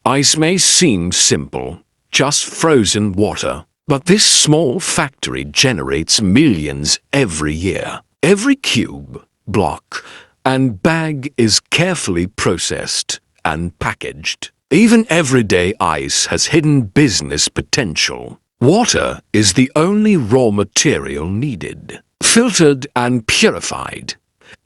Ice may seem simple, just frozen water, but this small factory generates millions every year. Every cube, block, and bag is carefully processed and packaged. Even everyday ice has hidden business potential. Water is the only raw material needed. Filtered and purified,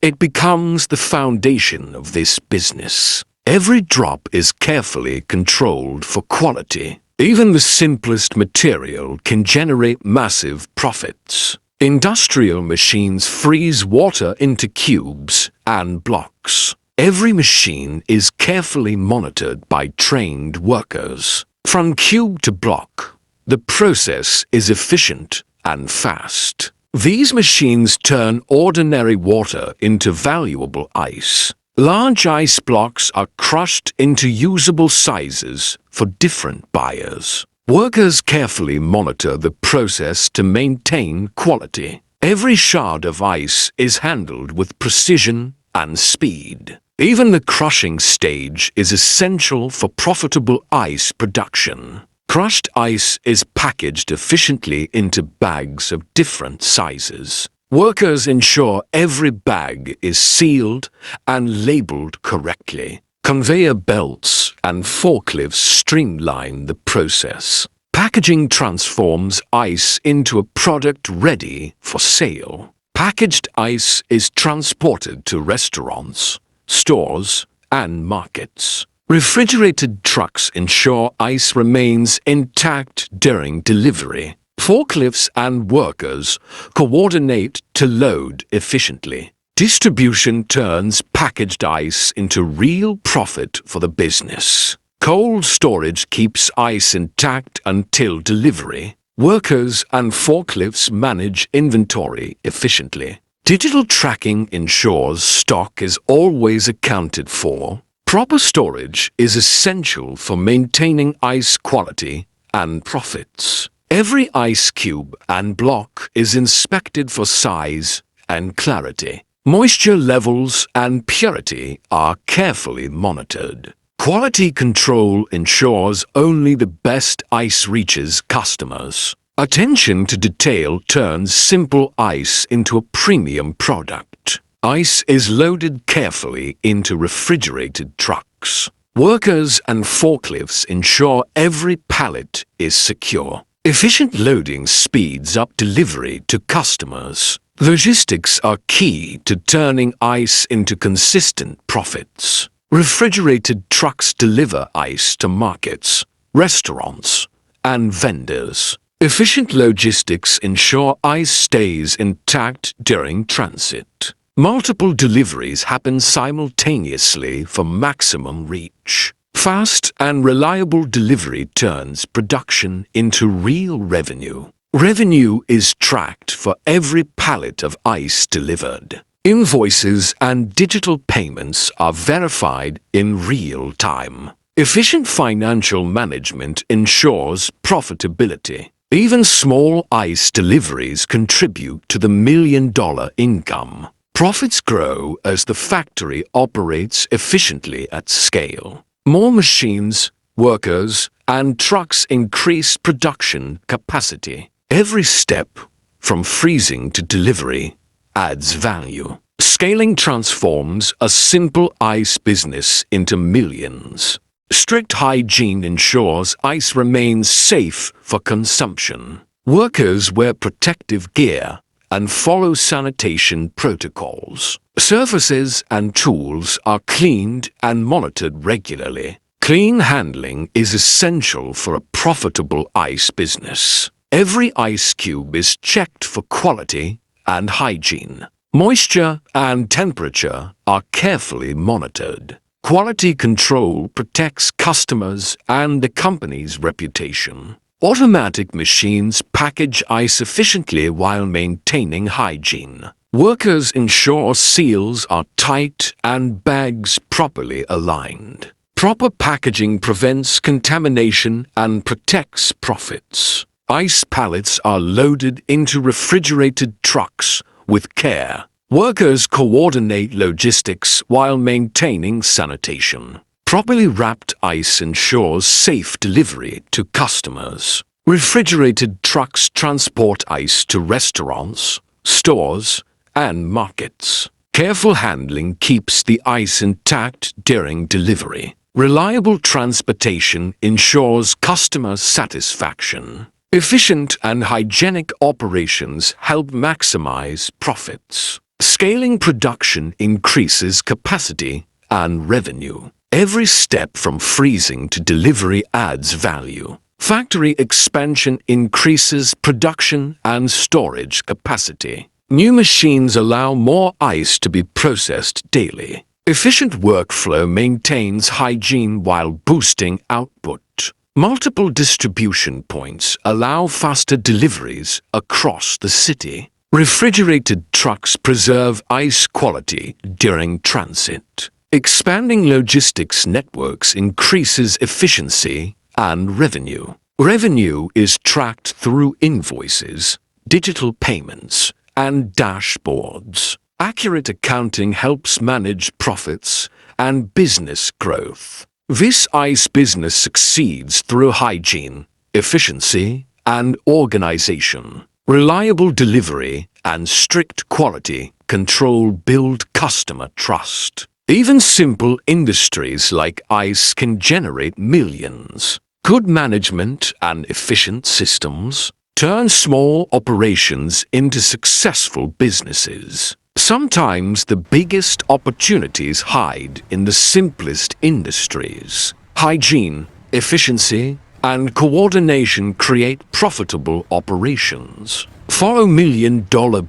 it becomes the foundation of this business. Every drop is carefully controlled for quality. Even the simplest material can generate massive profits. Industrial machines freeze water into cubes and blocks. Every machine is carefully monitored by trained workers. From cube to block, the process is efficient and fast. These machines turn ordinary water into valuable ice. Large ice blocks are crushed into usable sizes for different buyers. Workers carefully monitor the process to maintain quality. Every shard of ice is handled with precision and speed. Even the crushing stage is essential for profitable ice production. Crushed ice is packaged efficiently into bags of different sizes. Workers ensure every bag is sealed and labeled correctly. Conveyor belts and forklifts streamline the process. Packaging transforms ice into a product ready for sale. Packaged ice is transported to restaurants, stores, and markets. Refrigerated trucks ensure ice remains intact during delivery. Forklifts and workers coordinate to load efficiently. Distribution turns packaged ice into real profit for the business. Cold storage keeps ice intact until delivery. Workers and forklifts manage inventory efficiently. Digital tracking ensures stock is always accounted for. Proper storage is essential for maintaining ice quality and profits. Every ice cube and block is inspected for size and clarity. Moisture levels and purity are carefully monitored. Quality control ensures only the best ice reaches customers. Attention to detail turns simple ice into a premium product. Ice is loaded carefully into refrigerated trucks. Workers and forklifts ensure every pallet is secure. Efficient loading speeds up delivery to customers. Logistics are key to turning ice into consistent profits. Refrigerated trucks deliver ice to markets, restaurants, and vendors. Efficient logistics ensure ice stays intact during transit. Multiple deliveries happen simultaneously for maximum reach. Fast and reliable delivery turns production into real revenue. Revenue is tracked for every pallet of ice delivered. Invoices and digital payments are verified in real time. Efficient financial management ensures profitability. Even small ice deliveries contribute to the million-dollar income. Profits grow as the factory operates efficiently at scale. More machines, workers, and trucks increase production capacity. Every step, from freezing to delivery, adds value. Scaling transforms a simple ice business into millions. Strict hygiene ensures ice remains safe for consumption. Workers wear protective gear and follow sanitation protocols. Surfaces and tools are cleaned and monitored regularly. Clean handling is essential for a profitable ice business. Every ice cube is checked for quality and hygiene. Moisture and temperature are carefully monitored. Quality control protects customers and the company's reputation. Automatic machines package ice efficiently while maintaining hygiene. Workers ensure seals are tight and bags properly aligned. Proper packaging prevents contamination and protects profits. Ice pallets are loaded into refrigerated trucks with care. Workers coordinate logistics while maintaining sanitation. Properly wrapped ice ensures safe delivery to customers. Refrigerated trucks transport ice to restaurants, stores, and markets. Careful handling keeps the ice intact during delivery. Reliable transportation ensures customer satisfaction. Efficient and hygienic operations help maximize profits. Scaling production increases capacity and revenue. Every step from freezing to delivery adds value. Factory expansion increases production and storage capacity. New machines allow more ice to be processed daily. Efficient workflow maintains hygiene while boosting output. Multiple distribution points allow faster deliveries across the city. Refrigerated trucks preserve ice quality during transit. Expanding logistics networks increases efficiency and revenue. Revenue is tracked through invoices, digital payments, and dashboards. Accurate accounting helps manage profits and business growth. This ice business succeeds through hygiene, efficiency, and organization. Reliable delivery and strict quality control build customer trust. Even simple industries like ice can generate millions. Good management and efficient systems turn small operations into successful businesses. Sometimes the biggest opportunities hide in the simplest industries. Hygiene, efficiency, and coordination create profitable operations. Follow $1 million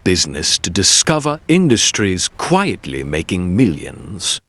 business to discover industries quietly making millions.